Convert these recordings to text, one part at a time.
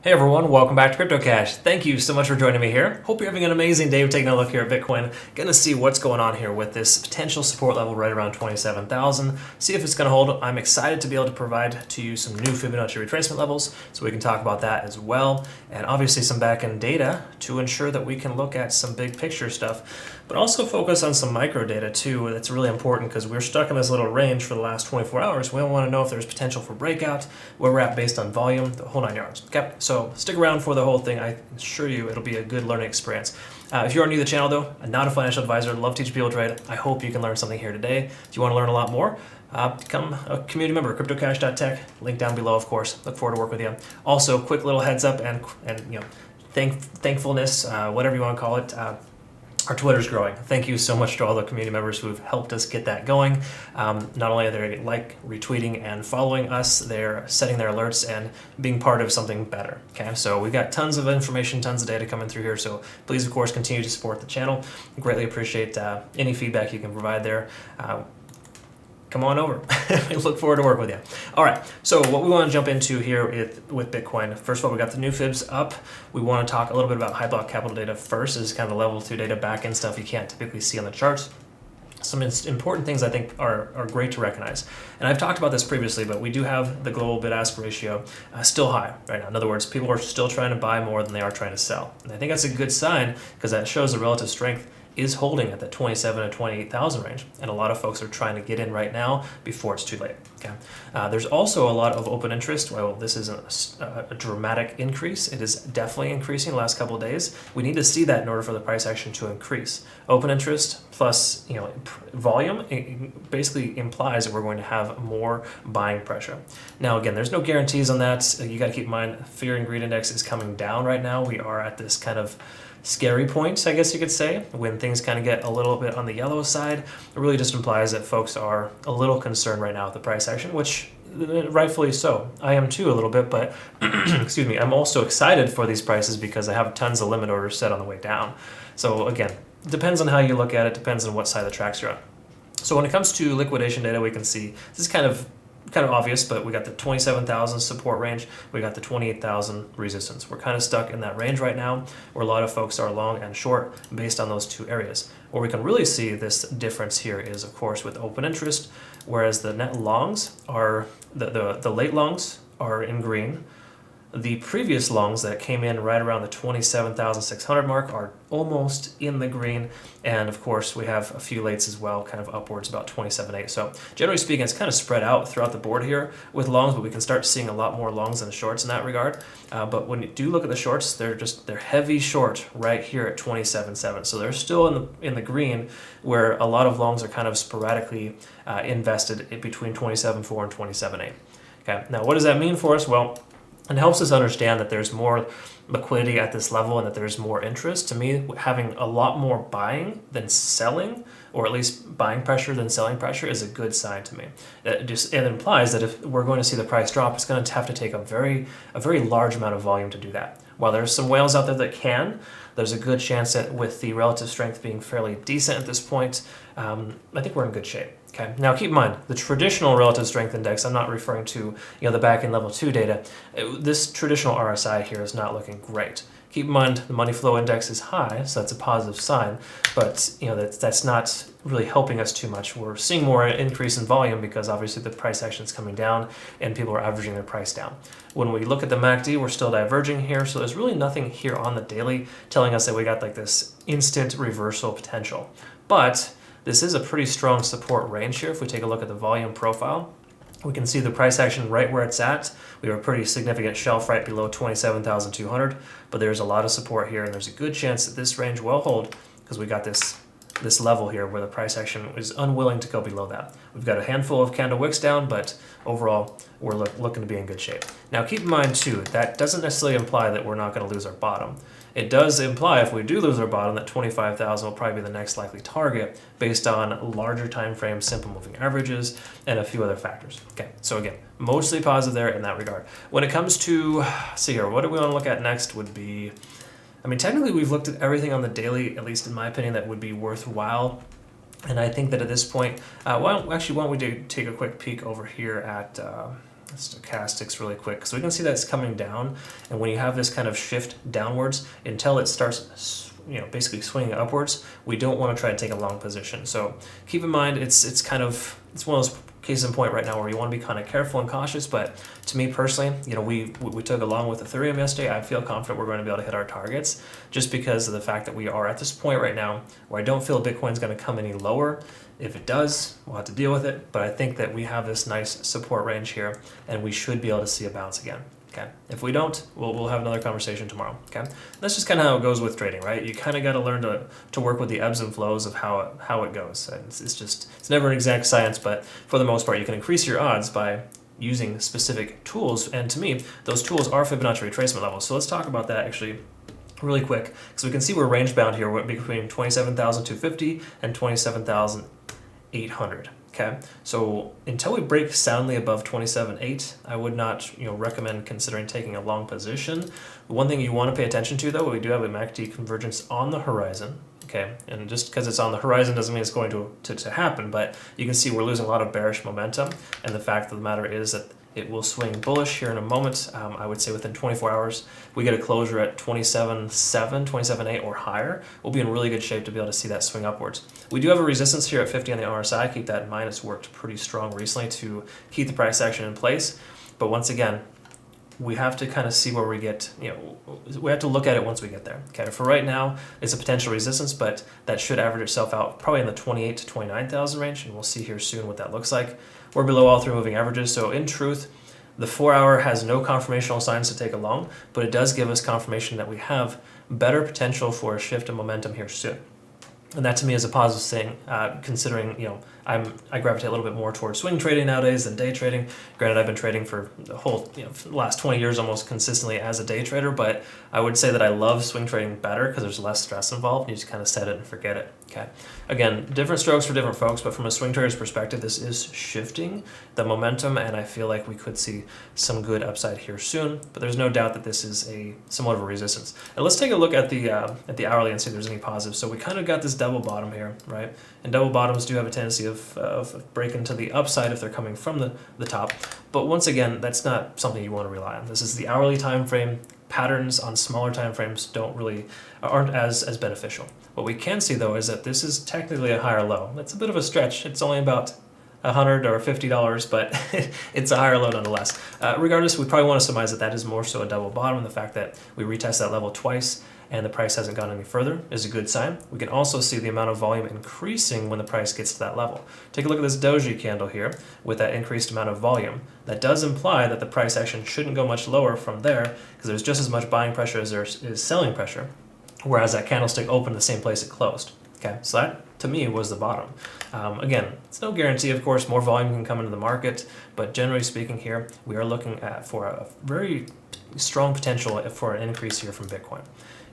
Hey everyone, welcome back to Crypto Cash. Thank you so much for joining me here. Hope you're having an amazing day taking a look here at Bitcoin. Going to see what's going on here with this potential support level right around 27,000. See if it's going to hold. I'm excited to be able to provide to you some new Fibonacci retracement levels so we can talk about that as well. And obviously some back-end data to ensure that we can look at some big picture stuff, but also focus on some micro data too. That's really important because we're stuck in this little range for the last 24 hours. We want to know if there's potential for breakout, where we're at based on volume, the whole 9 yards. Okay, so stick around for the whole thing. I assure you it'll be a good learning experience. If you are new to the channel though, I'm not a financial advisor, love teaching people to trade. I hope you can learn something here today. If you want to learn a lot more, become a community member, cryptocash.tech, link down below, of course. Look forward to work with you. Also, quick little heads up and you know, thankfulness, whatever you want to call it. Our Twitter's growing. Thank you so much to all the community members who have helped us get that going. Not only are they retweeting and following us, they're setting their alerts and being part of something better. Okay, so we've got tons of information, tons of data coming through here. So please, of course, continue to support the channel. Greatly appreciate any feedback you can provide there. Come on over. We look forward to work with you. All right, so what we want to jump into here with Bitcoin, first of all, we got the new fibs up. We want to talk a little bit about high block capital data first. This is kind of the level 2 data back-end stuff you can't typically see on the charts. Some important things I think are great to recognize. And I've talked about this previously, but we do have the global bid-ask ratio still high right now. In other words, people are still trying to buy more than they are trying to sell. And I think that's a good sign because that shows the relative strength is holding at that 27 to 28,000 range, and a lot of folks are trying to get in right now before it's too late. Okay, there's also a lot of open interest. Well, this isn't a dramatic increase. It is definitely increasing the last couple of days. We need to see that in order for the price action to increase. Open interest plus volume, it basically implies that we're going to have more buying pressure. Now, again, there's no guarantees on that. You got to keep in mind, fear and greed index is coming down right now. We are at this kind of scary point, I guess you could say, when things kind of get a little bit on the yellow side. It really just implies that folks are a little concerned right now with the price action, which rightfully so. I am too a little bit, but excuse me, I'm also excited for these prices because I have tons of limit orders set on the way down. So again, depends on how you look at it, depends on what side of the tracks you're on. So when it comes to liquidation data, we can see this is kind of obvious, but we got the 27,000 support range, we got the 28,000 resistance. We're kind of stuck in that range right now where a lot of folks are long and short based on those two areas. Where we can really see this difference here is, of course, with open interest, whereas the net longs are, the late longs are in green. The previous longs that came in right around the 27,600 mark are almost in the green. And of course, we have a few lates as well, kind of upwards about 27.8. So generally speaking, it's kind of spread out throughout the board here with longs, but we can start seeing a lot more longs than shorts in that regard. But when you do look at the shorts, they're heavy short right here at 27.7. So they're still in the green, where a lot of longs are kind of sporadically invested in between 27.4 and 27.8. Okay, now what does that mean for us? Well, it helps us understand that there's more liquidity at this level and that there's more interest. To me, having a lot more buying than selling, or at least buying pressure than selling pressure, is a good sign to me. It implies that if we're going to see the price drop, it's going to have to take a very large amount of volume to do that. While there's some whales out there that can, there's a good chance that with the relative strength being fairly decent at this point, I think we're in good shape. Okay. Now keep in mind, the traditional relative strength index, I'm not referring to the back-end level 2 data. This traditional RSI here is not looking great. Keep in mind the money flow index is high, so that's a positive sign, but that's not really helping us too much. We're seeing more increase in volume because obviously the price action is coming down and people are averaging their price down. When we look at the MACD, we're still diverging here, so there's really nothing here on the daily telling us that we got like this instant reversal potential. But this is a pretty strong support range here. If we take a look at the volume profile, we can see the price action right where it's at. We have a pretty significant shelf right below 27,200, but there's a lot of support here, and there's a good chance that this range will hold because we got this level here where the price action is unwilling to go below that. We've got a handful of candle wicks down, but overall, we're looking to be in good shape. Now, keep in mind too, that doesn't necessarily imply that we're not going to lose our bottom. It does imply if we do lose our bottom that 25,000 will probably be the next likely target based on larger time frames, simple moving averages, and a few other factors. Okay, so again, mostly positive there in that regard. When it comes to, see here, what do we want to look at next would be, I mean, technically we've looked at everything on the daily, at least in my opinion, that would be worthwhile. And I think that at this point, why don't we take a quick peek over here at stochastics really quick. So we can see that's coming down, and when you have this kind of shift downwards until it starts, basically swinging upwards, we don't want to try to take a long position. So keep in mind, it's one of those cases in point right now where you want to be kind of careful and cautious. But to me personally, we took along with Ethereum yesterday. I feel confident we're going to be able to hit our targets just because of the fact that we are at this point right now where I don't feel Bitcoin's going to come any lower. If it does, we'll have to deal with it. But I think that we have this nice support range here, and we should be able to see a bounce again. Okay. If we don't, we'll have another conversation tomorrow. Okay. That's just kind of how it goes with trading, right? You kind of got to learn to work with the ebbs and flows of how it goes. And it's never an exact science, but for the most part, you can increase your odds by using specific tools. And to me, those tools are Fibonacci retracement levels. So let's talk about that actually really quick, because we can see we're range bound here between 27,250 and 27,800. Okay, so until we break soundly above 27.8, I would not recommend considering taking a long position. One thing you want to pay attention to, though, we do have a MACD convergence on the horizon. Okay, and just because it's on the horizon doesn't mean it's going to happen, but you can see we're losing a lot of bearish momentum, and the fact of the matter is that it will swing bullish here in a moment. I would say within 24 hours, we get a closure at 27.7, 27.8 or higher. We'll be in really good shape to be able to see that swing upwards. We do have a resistance here at 50 on the RSI. Keep that in mind. It's worked pretty strong recently to keep the price action in place. But once again, we have to kind of see where we get, we have to look at it once we get there. Okay, for right now, it's a potential resistance, but that should average itself out probably in the 28 to 29,000 range, and we'll see here soon what that looks like. We're below all three moving averages, so in truth, the 4 hour has no confirmational signs to take along, but it does give us confirmation that we have better potential for a shift in momentum here soon. And that to me is a positive thing, considering, I gravitate a little bit more towards swing trading nowadays than day trading. Granted, I've been trading for the whole, for the last 20 years almost consistently as a day trader, but I would say that I love swing trading better because there's less stress involved. You just kind of set it and forget it. Okay. Again, different strokes for different folks, but from a swing trader's perspective, this is shifting the momentum, and I feel like we could see some good upside here soon. But there's no doubt that this is somewhat of a resistance. And let's take a look at the hourly and see if there's any positives. So we kind of got this double bottom here, right? And double bottoms do have a tendency of breaking to the upside if they're coming from the top. But once again, that's not something you want to rely on. This is the hourly time frame. Patterns on smaller time frames aren't as beneficial. What we can see though is that this is technically a higher low. That's a bit of a stretch. It's only about $100 or $50, but it's a higher low nonetheless. Regardless, we probably want to surmise that is more so a double bottom, and the fact that we retest that level twice and the price hasn't gone any further is a good sign. We can also see the amount of volume increasing when the price gets to that level. Take a look at this doji candle here with that increased amount of volume. That does imply that the price action shouldn't go much lower from there because there's just as much buying pressure as there is selling pressure, whereas that candlestick opened the same place it closed. Okay, so that to me was the bottom. Again, it's no guarantee, of course, more volume can come into the market, but generally speaking here, we are looking for a very strong potential for an increase here from Bitcoin.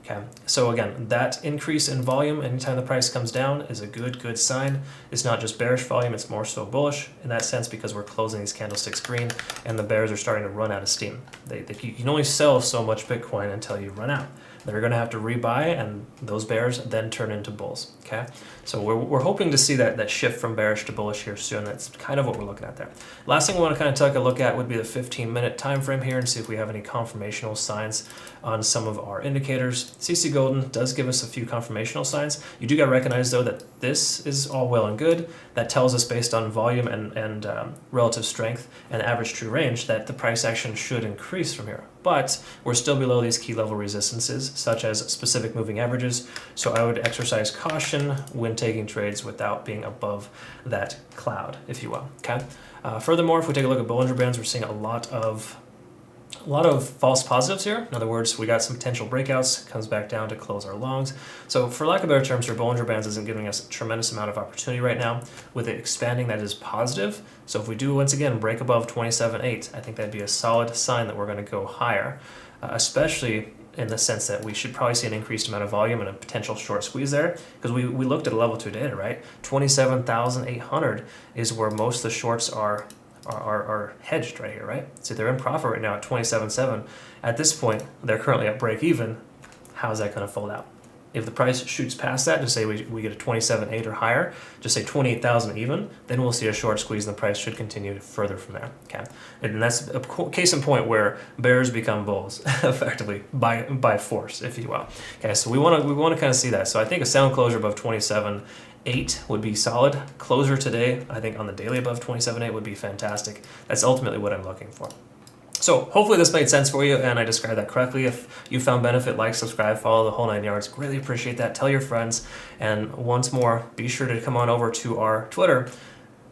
Okay, so again, that increase in volume anytime the price comes down is a good sign. It's not just bearish volume, it's more so bullish in that sense because we're closing these candlesticks green and the bears are starting to run out of steam. You can only sell so much Bitcoin until you run out. They're going to have to rebuy, and those bears then turn into bulls. Okay, so we're hoping to see that shift from bearish to bullish here soon. That's kind of what we're looking at there. Last thing we want to kind of take a look at would be the 15-minute time frame here and see if we have any confirmational signs on some of our indicators. CC Golden does give us a few confirmational signs. You do got to recognize though that this is all well and good. That tells us based on volume and relative strength and average true range that the price action should increase from here. But we're still below these key level resistances, such as specific moving averages. So I would exercise caution when taking trades without being above that cloud, if you will. Okay. Furthermore, if we take a look at Bollinger Bands, we're seeing a lot of false positives here. In other words, we got some potential breakouts, comes back down to close our longs. So for lack of better terms here, Bollinger Bands isn't giving us a tremendous amount of opportunity right now. With it expanding, that is positive. So if we do once again break above 27.8, I think that'd be a solid sign that we're going to go higher, especially in the sense that we should probably see an increased amount of volume and a potential short squeeze there, because we looked at a level 2 data, right? 27,800 is where most of the shorts are hedged right here, right? So they're in profit right now at 27.7. At this point, they're currently at break even. How's that going to fold out? If the price shoots past that, just say we get a 27.8 or higher, just say 28,000 even, then we'll see a short squeeze and the price should continue further from there. Okay, and that's a case in point where bears become bulls, effectively by force, if you will. Okay, so we want to kind of see that. So I think a sound closure above 27.8 would be solid. Closure today, I think on the daily above 27.8 would be fantastic. That's ultimately what I'm looking for. So hopefully this made sense for you and I described that correctly. If you found benefit, like, subscribe, follow the whole 9 yards. Greatly appreciate that. Tell your friends. And once more, be sure to come on over to our Twitter.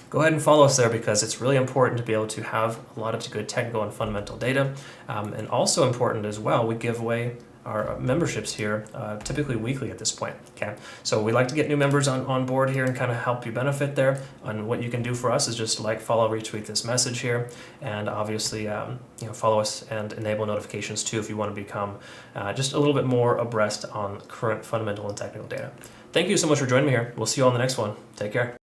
Go ahead and follow us there because it's really important to be able to have a lot of good technical and fundamental data. And also important as well, we give away our memberships here, typically weekly at this point. Okay, so we like to get new members on board here and kind of help you benefit there. And what you can do for us is just like, follow, retweet this message here, and obviously follow us and enable notifications too if you want to become just a little bit more abreast on current fundamental and technical data. Thank you so much for joining me here. We'll see you all in the next one. Take care.